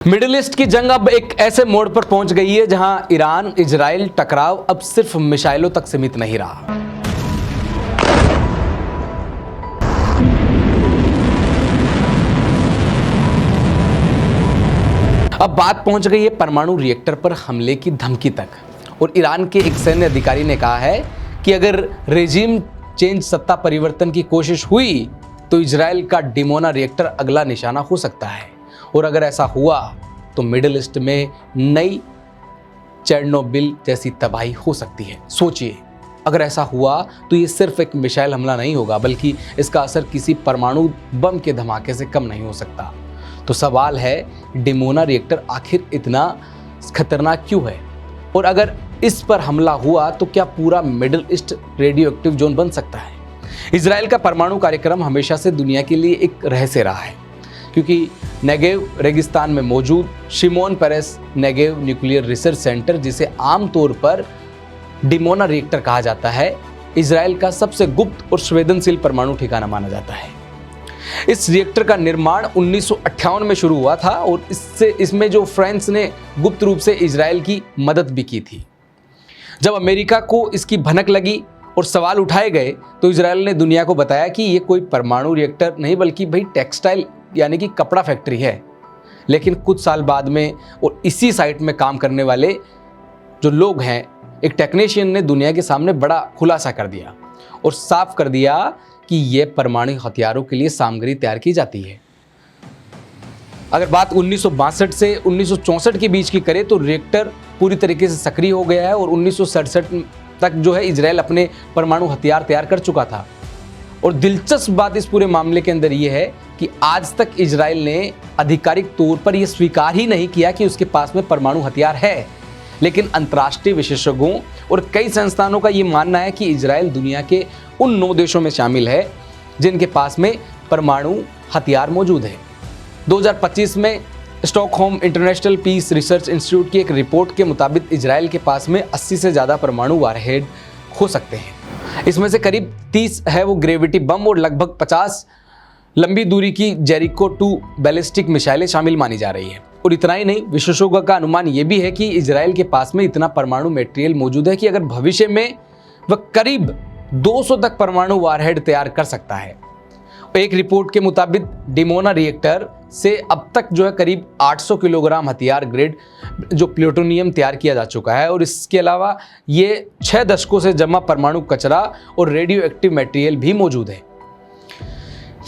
Middle east की जंग अब एक ऐसे मोड़ पर पहुंच गई है जहां ईरान इजराइल टकराव अब सिर्फ मिसाइलों तक सीमित नहीं रहा। अब बात पहुंच गई है परमाणु रिएक्टर पर हमले की धमकी तक, और ईरान के एक सैन्य अधिकारी ने कहा है कि अगर रेजिम चेंज सत्ता परिवर्तन की कोशिश हुई तो इजराइल का डिमोना रिएक्टर अगला निशाना हो सकता है, और अगर ऐसा हुआ तो मिडिल ईस्ट में नई चेरनोबिल जैसी तबाही हो सकती है। सोचिए, अगर ऐसा हुआ तो ये सिर्फ एक मिसाइल हमला नहीं होगा, बल्कि इसका असर किसी परमाणु बम के धमाके से कम नहीं हो सकता। तो सवाल है, डिमोना रिएक्टर आखिर इतना खतरनाक क्यों है, और अगर इस पर हमला हुआ तो क्या पूरा middle east radio active zone बन सकता है? इजराइल का परमाणु कार्यक्रम हमेशा से दुनिया के लिए एक रहस्य रहा है, क्योंकि नेगेव रेगिस्तान में मौजूद Shimon Peres Negev nuclear research centre, जिसे आमतौर पर डिमोना रिएक्टर कहा जाता है, इजराइल का सबसे गुप्त और संवेदनशील परमाणु ठिकाना माना जाता है। इस रिएक्टर का निर्माण 1958 में शुरू हुआ था, और इसमें जो फ्रांस ने गुप्त रूप से इजराइल की मदद भी की थी। जब अमेरिका को इसकी भनक लगी और सवाल उठाए गए तो इजराइल ने दुनिया को बताया कि ये कोई परमाणु रिएक्टर नहीं, बल्कि भाई टेक्सटाइल यानी कि कपड़ा फैक्ट्री है। लेकिन कुछ साल बाद में और इसी साइट में काम करने वाले जो लोग हैं, एक टेक्नीशियन ने दुनिया के सामने बड़ा खुलासा कर दिया और साफ कर दिया कि यह परमाणु हथियारों के लिए सामग्री तैयार की जाती है। अगर बात 1962 से 1964 के बीच की करें तो रिएक्टर पूरी तरीके से सक्रिय हो गया है, और 1967 तक जो है इजराइल अपने परमाणु हथियार तैयार कर चुका था। और दिलचस्प बात इस पूरे मामले के अंदर यह है कि आज तक इजराइल ने आधिकारिक तौर पर यह स्वीकार ही नहीं किया कि उसके पास में परमाणु हथियार है। लेकिन अंतर्राष्ट्रीय विशेषज्ञों और कई संस्थानों का यह मानना है कि इजराइल दुनिया के उन 9 देशों में शामिल है जिनके पास में परमाणु हथियार मौजूद है। 2025 में Stockholm International Peace Research Institute की एक रिपोर्ट के मुताबिक इजराइल के पास में 80 से ज़्यादा परमाणु वारहेड हो सकते हैं। इसमें से करीब 30 है वो ग्रेविटी बम, और लगभग 50 लंबी दूरी की जेरिको 2 बैलिस्टिक मिसाइलें शामिल मानी जा रही है। और इतना ही नहीं, विशेषज्ञों का अनुमान यह भी है कि इजराइल के पास में इतना परमाणु मटेरियल मौजूद है कि अगर भविष्य में वह करीब 200 तक परमाणु वारहेड तैयार कर सकता है। एक रिपोर्ट के मुताबिक डिमोना रिएक्टर से अब तक जो है करीब 800 किलोग्राम हथियार ग्रेड जो प्लूटोनियम तैयार किया जा चुका है, और इसके अलावा ये 6 दशकों से जमा परमाणु कचरा और रेडियो एक्टिव मटेरियल भी मौजूद है।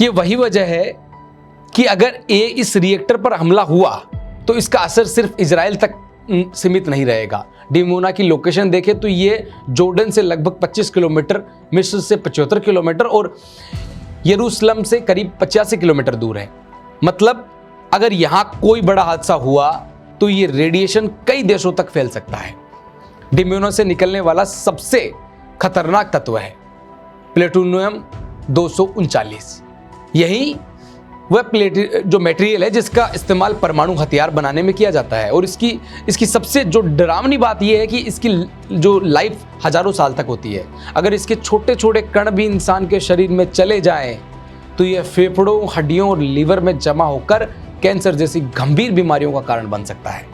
ये वही वजह है कि अगर इस रिएक्टर पर हमला हुआ तो इसका असर सिर्फ इजराइल तक सीमित नहीं रहेगा। डिमोना की लोकेशन देखें तो ये जॉर्डन से लगभग 25 किलोमीटर, मिस्र से 75 किलोमीटर और यरूशलेम से करीब 85 किलोमीटर दूर है। मतलब अगर यहाँ कोई बड़ा हादसा हुआ तो ये रेडिएशन कई देशों तक फैल सकता है। डिमोना से निकलने वाला सबसे खतरनाक तत्व है प्लूटोनियम 239। यही वह जो मटेरियल है जिसका इस्तेमाल परमाणु हथियार बनाने में किया जाता है, और इसकी सबसे जो डरावनी बात यह है कि इसकी जो लाइफ हजारों साल तक होती है। अगर इसके छोटे छोटे कण भी इंसान के शरीर में चले जाएं तो यह फेफड़ों, हड्डियों और लीवर में जमा होकर कैंसर जैसी गंभीर बीमारियों का कारण बन सकता है।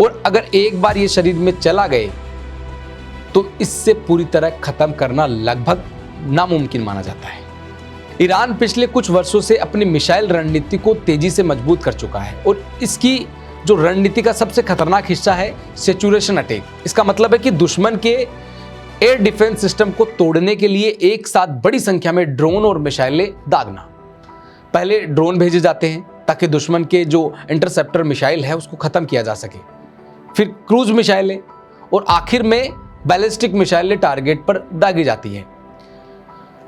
और अगर एक बार ये शरीर में चला गए तो इससे पूरी तरह खत्म करना लगभग नामुमकिन माना जाता है। ईरान पिछले कुछ वर्षों से अपनी मिसाइल रणनीति को तेजी से मजबूत कर चुका है, और इसकी जो रणनीति का सबसे खतरनाक हिस्सा है सैचुरेशन अटैक। इसका मतलब है कि दुश्मन के एयर डिफेंस सिस्टम को तोड़ने के लिए एक साथ बड़ी संख्या में ड्रोन और मिसाइलें दागना। पहले ड्रोन भेजे जाते हैं ताकि दुश्मन के जो इंटरसेप्टर मिसाइल है उसको खत्म किया जा सके, फिर क्रूज मिसाइलें, और आखिर में बैलिस्टिक मिसाइलें टारगेट पर दागी जाती है।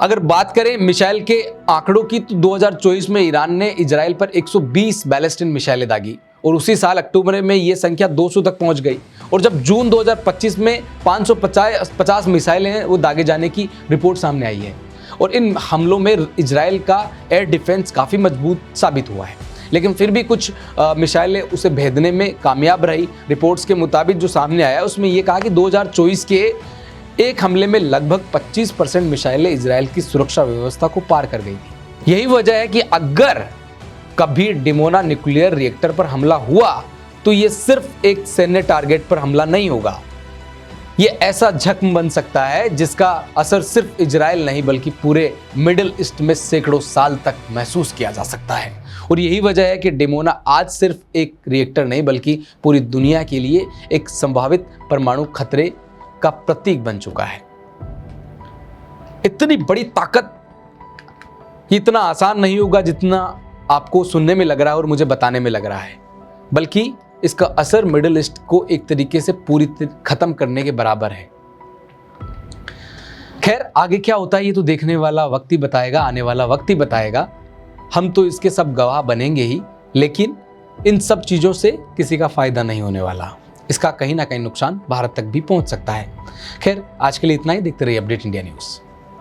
अगर बात करें मिसाइल के आंकड़ों की तो 2024 में ईरान ने इजराइल पर 120 बैलिस्टिक मिसाइलें दागी, और उसी साल अक्टूबर में यह संख्या 200 तक पहुंच गई। और जब जून 2025 में 550 मिसाइलें वो दागे जाने की रिपोर्ट सामने आई है, और इन हमलों में इजराइल का एयर डिफेंस काफ़ी मजबूत साबित हुआ है। लेकिन फिर भी कुछ मिसाइलें उसे भेदने में कामयाब रही। रिपोर्ट्स के मुताबिक जो सामने आया उसमें यह कहा कि 2024 के एक हमले में लगभग 25% मिसाइलें इजराइल की सुरक्षा व्यवस्था को पार कर गई थी। यही वजह है कि अगर कभी डिमोना न्यूक्लियर रिएक्टर पर हमला हुआ तो ये सिर्फ एक सैन्य टारगेट पर हमला नहीं होगा, ये ऐसा जख्म बन सकता है जिसका असर सिर्फ इजराइल नहीं बल्कि पूरे मिडिल ईस्ट में सैकड़ों साल तक महसूस किया जा सकता है। और यही वजह है कि डिमोना आज सिर्फ एक रिएक्टर नहीं बल्कि पूरी दुनिया के लिए एक संभावित परमाणु खतरे का प्रतीक बन चुका है। इतनी बड़ी ताकत इतना आसान नहीं होगा जितना आपको सुनने में लग रहा है और मुझे बताने में लग रहा है, बल्कि इसका असर मिडिल ईस्ट को एक तरीके से पूरी खत्म करने के बराबर है। खैर, आगे क्या होता है ये तो देखने वाला वक्त ही बताएगा, आने वाला वक्त ही बताएगा। हम तो इसके सब गवाह बनेंगे ही, लेकिन इन सब चीज़ों से किसी का फायदा नहीं होने वाला। इसका कहीं ना कहीं नुकसान भारत तक भी पहुंच सकता है। खैर, आज के लिए इतना ही। देखते रहिए अपडेट इंडिया न्यूज़।